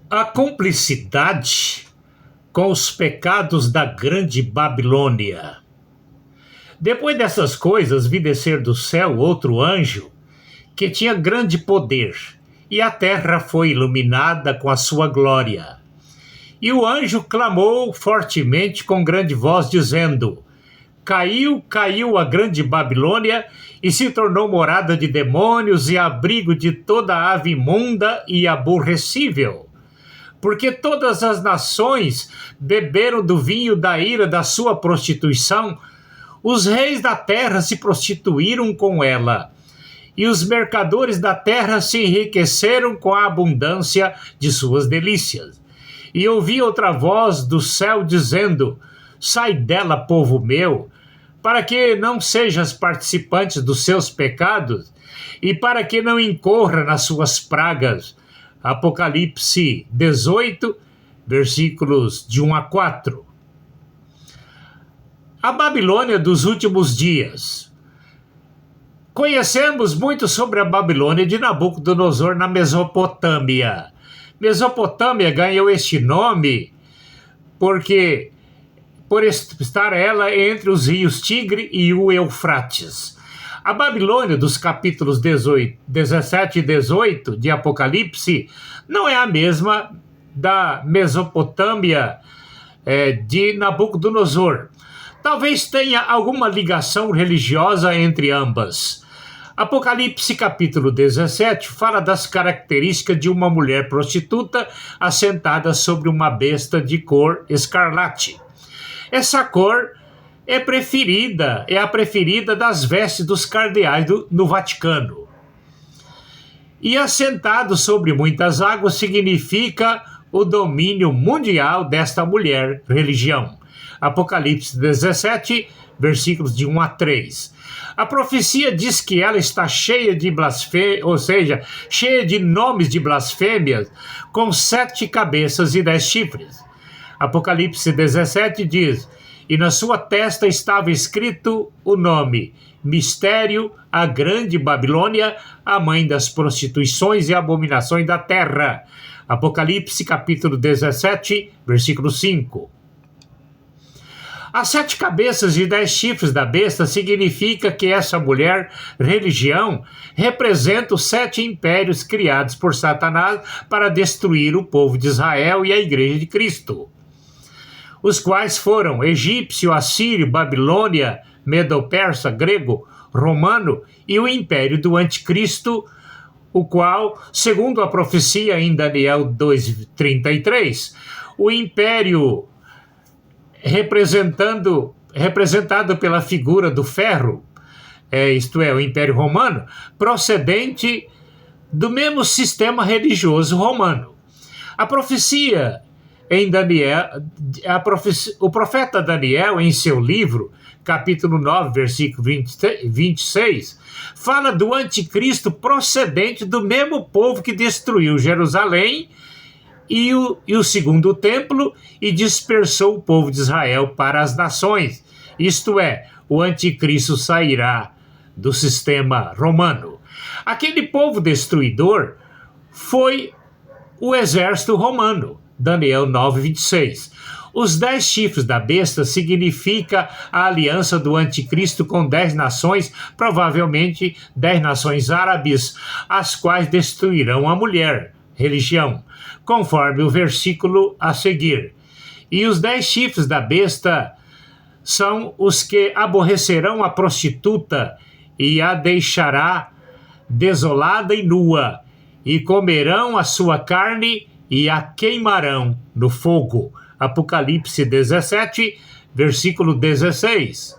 A cumplicidade com os pecados da grande Babilônia. Depois dessas coisas, vi descer do céu outro anjo, que tinha grande poder, e a terra foi iluminada com a sua glória. E o anjo clamou fortemente com grande voz, dizendo: Caiu, caiu a grande Babilônia, e se tornou morada de demônios e abrigo de toda ave imunda e aborrecível. Porque todas as nações beberam do vinho da ira da sua prostituição, os reis da terra se prostituíram com ela, e os mercadores da terra se enriqueceram com a abundância de suas delícias. E ouvi outra voz do céu dizendo: Sai dela, povo meu, para que não sejas participante dos seus pecados, e para que não incorra nas suas pragas. Apocalipse 18, versículos de 1 a 4. A Babilônia dos últimos dias. Conhecemos muito sobre a Babilônia de Nabucodonosor na Mesopotâmia. Mesopotâmia ganhou este nome por estar ela entre os rios Tigre e o Eufrates. A Babilônia dos capítulos 17 e 18 de Apocalipse não é a mesma da Mesopotâmia de Nabucodonosor. Talvez tenha alguma ligação religiosa entre ambas. Apocalipse capítulo 17 fala das características de uma mulher prostituta assentada sobre uma besta de cor escarlate. Essa cor é a preferida das vestes dos cardeais no Vaticano. E assentado sobre muitas águas significa o domínio mundial desta mulher religião. Apocalipse 17, versículos de 1 a 3. A profecia diz que ela está cheia de blasfêmia, ou seja, cheia de nomes de blasfêmias, com 7 cabeças e 10 chifres. Apocalipse 17 diz: E na sua testa estava escrito o nome: Mistério, a grande Babilônia, a mãe das prostituições e abominações da terra. Apocalipse capítulo 17, versículo 5. As 7 cabeças e 10 chifres da besta significa que essa mulher religião representa os 7 impérios criados por Satanás para destruir o povo de Israel e a igreja de Cristo, os quais foram egípcio, assírio, Babilônia, medo-persa, grego, romano e o império do anticristo, o qual, segundo a profecia em Daniel 2:33, o império representado pela figura do ferro, isto é, o Império Romano, procedente do mesmo sistema religioso romano. A profecia em Daniel, o profeta Daniel, em seu livro, capítulo 9, versículo 26, fala do anticristo procedente do mesmo povo que destruiu Jerusalém e o segundo templo e dispersou o povo de Israel para as nações. Isto é, o anticristo sairá do sistema romano. Aquele povo destruidor foi o exército romano. Daniel 9:26. Os 10 chifres da besta significa a aliança do anticristo com 10 nações, provavelmente 10 nações árabes, as quais destruirão a mulher, religião, conforme o versículo a seguir. E os 10 chifres da besta são os que aborrecerão a prostituta e a deixará desolada e nua, e comerão a sua carne e a queimarão no fogo. Apocalipse 17, versículo 16.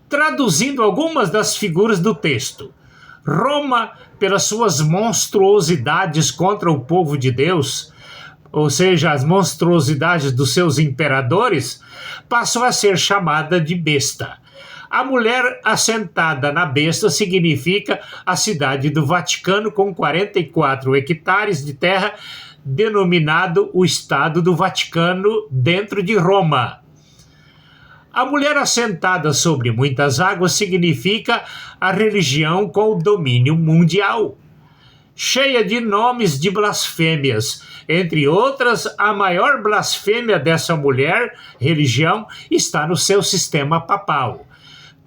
Traduzindo algumas das figuras do texto, Roma, pelas suas monstruosidades contra o povo de Deus, ou seja, as monstruosidades dos seus imperadores, passou a ser chamada de besta. A mulher assentada na besta significa a cidade do Vaticano, com 44 hectares de terra, denominado o Estado do Vaticano, dentro de Roma. A mulher assentada sobre muitas águas significa a religião com o domínio mundial. cheia de nomes de blasfêmias. Entre outras, a maior blasfêmia dessa mulher, religião, está no seu sistema papal.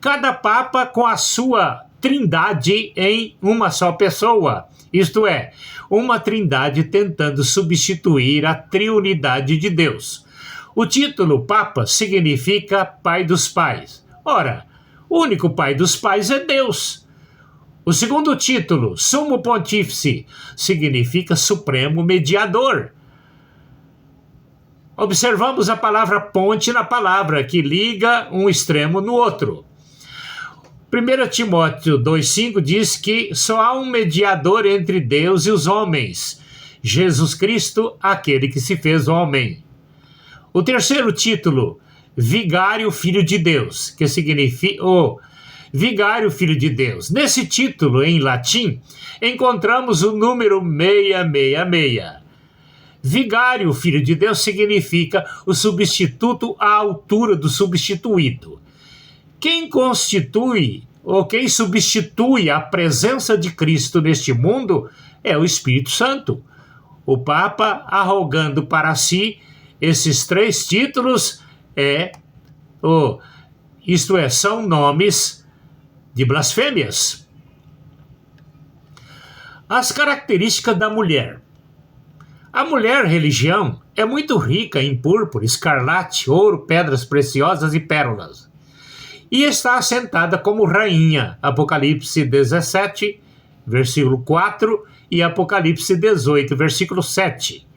Cada papa com a sua trindade em uma só pessoa, isto é, uma trindade tentando substituir a triunidade de Deus. O título Papa significa Pai dos Pais. Ora, o único Pai dos Pais é Deus. O segundo título, Sumo Pontífice, significa Supremo Mediador. Observamos a palavra ponte na palavra, que liga um extremo no outro. 1 Timóteo 2,5 diz que só há um mediador entre Deus e os homens, Jesus Cristo, aquele que se fez homem. O terceiro título, Vigário Filho de Deus, que significa Vigário Filho de Deus. Nesse título, em latim, encontramos o número 666. Vigário Filho de Deus significa o substituto à altura do substituído. Quem constitui ou quem substitui a presença de Cristo neste mundo é o Espírito Santo. O Papa, arrogando para si esses três títulos, são nomes de blasfêmias. As características da mulher. A mulher religião é muito rica em púrpura, escarlate, ouro, pedras preciosas e pérolas. E está assentada como rainha, Apocalipse 17, versículo 4 e Apocalipse 18, versículo 7.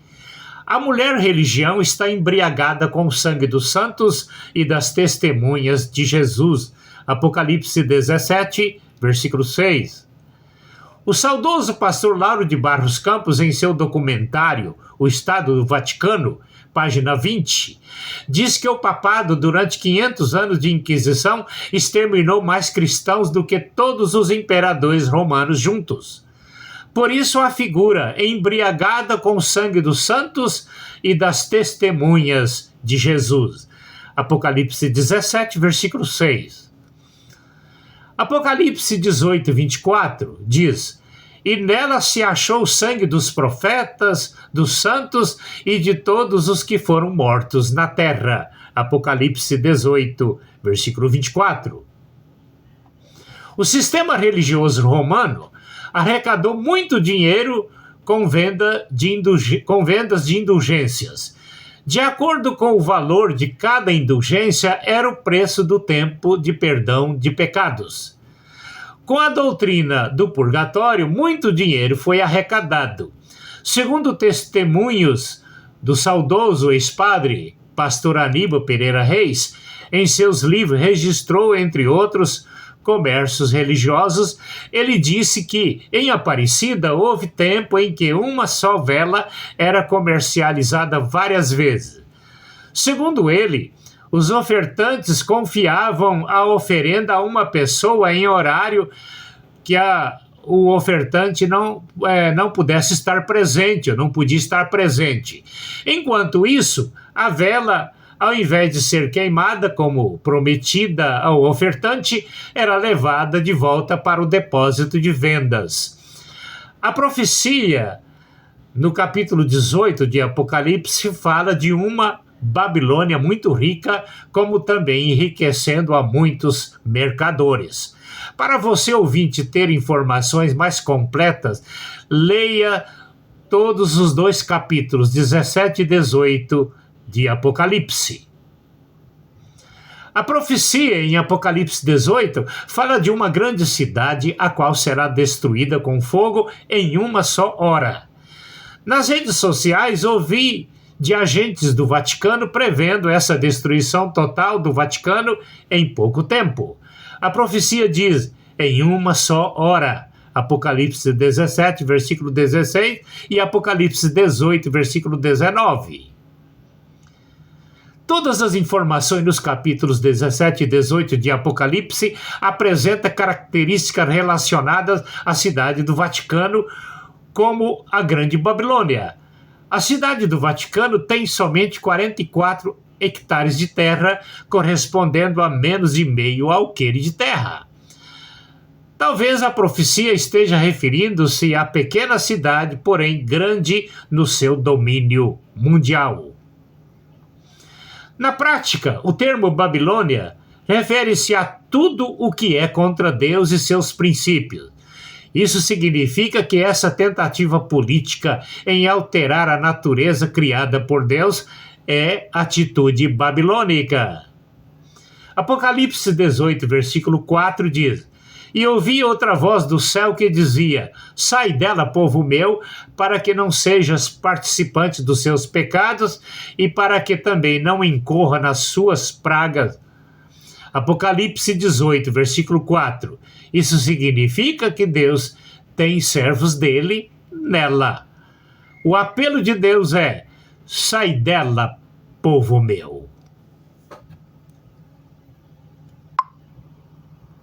A mulher religião está embriagada com o sangue dos santos e das testemunhas de Jesus, Apocalipse 17, versículo 6. O saudoso pastor Lauro de Barros Campos, em seu documentário O Estado do Vaticano, página 20, diz que o papado, durante 500 anos de Inquisição, exterminou mais cristãos do que todos os imperadores romanos juntos. Por isso a figura embriagada com o sangue dos santos e das testemunhas de Jesus. Apocalipse 17, versículo 6. Apocalipse 18, 24 diz: E nela se achou o sangue dos profetas, dos santos e de todos os que foram mortos na terra. Apocalipse 18, versículo 24. O sistema religioso romano arrecadou muito dinheiro com vendas de indulgências. De acordo com o valor de cada indulgência, era o preço do tempo de perdão de pecados. Com a doutrina do purgatório, muito dinheiro foi arrecadado. Segundo testemunhos do saudoso ex-padre, pastor Aníbal Pereira Reis, em seus livros registrou, entre outros, comércios religiosos. Ele disse que, em Aparecida, houve tempo em que uma só vela era comercializada várias vezes. Segundo ele, os ofertantes confiavam a oferenda a uma pessoa em horário que o ofertante não pudesse estar presente, ou não podia estar presente. Enquanto isso, a vela, ao invés de ser queimada como prometida ao ofertante, era levada de volta para o depósito de vendas. A profecia, no capítulo 18 de Apocalipse, fala de uma Babilônia muito rica, como também enriquecendo a muitos mercadores. Para você, ouvinte, ter informações mais completas, leia todos os dois capítulos, 17 e 18, de Apocalipse. A profecia em Apocalipse 18 fala de uma grande cidade a qual será destruída com fogo em uma só hora. Nas redes sociais ouvi de agentes do Vaticano prevendo essa destruição total do Vaticano em pouco tempo. A profecia diz, em uma só hora. Apocalipse 17, versículo 16 e Apocalipse 18, versículo 19. Todas as informações nos capítulos 17 e 18 de Apocalipse apresentam características relacionadas à cidade do Vaticano, como a Grande Babilônia. A cidade do Vaticano tem somente 44 hectares de terra, correspondendo a menos de meio alqueire de terra. Talvez a profecia esteja referindo-se à pequena cidade, porém grande no seu domínio mundial. Na prática, o termo Babilônia refere-se a tudo o que é contra Deus e seus princípios. Isso significa que essa tentativa política em alterar a natureza criada por Deus é atitude babilônica. Apocalipse 18, versículo 4 diz: E ouvi outra voz do céu que dizia: Sai dela, povo meu, para que não sejas participante dos seus pecados e para que também não incorra nas suas pragas. Apocalipse 18, versículo 4. Isso significa que Deus tem servos dele nela. O apelo de Deus é: sai dela, povo meu.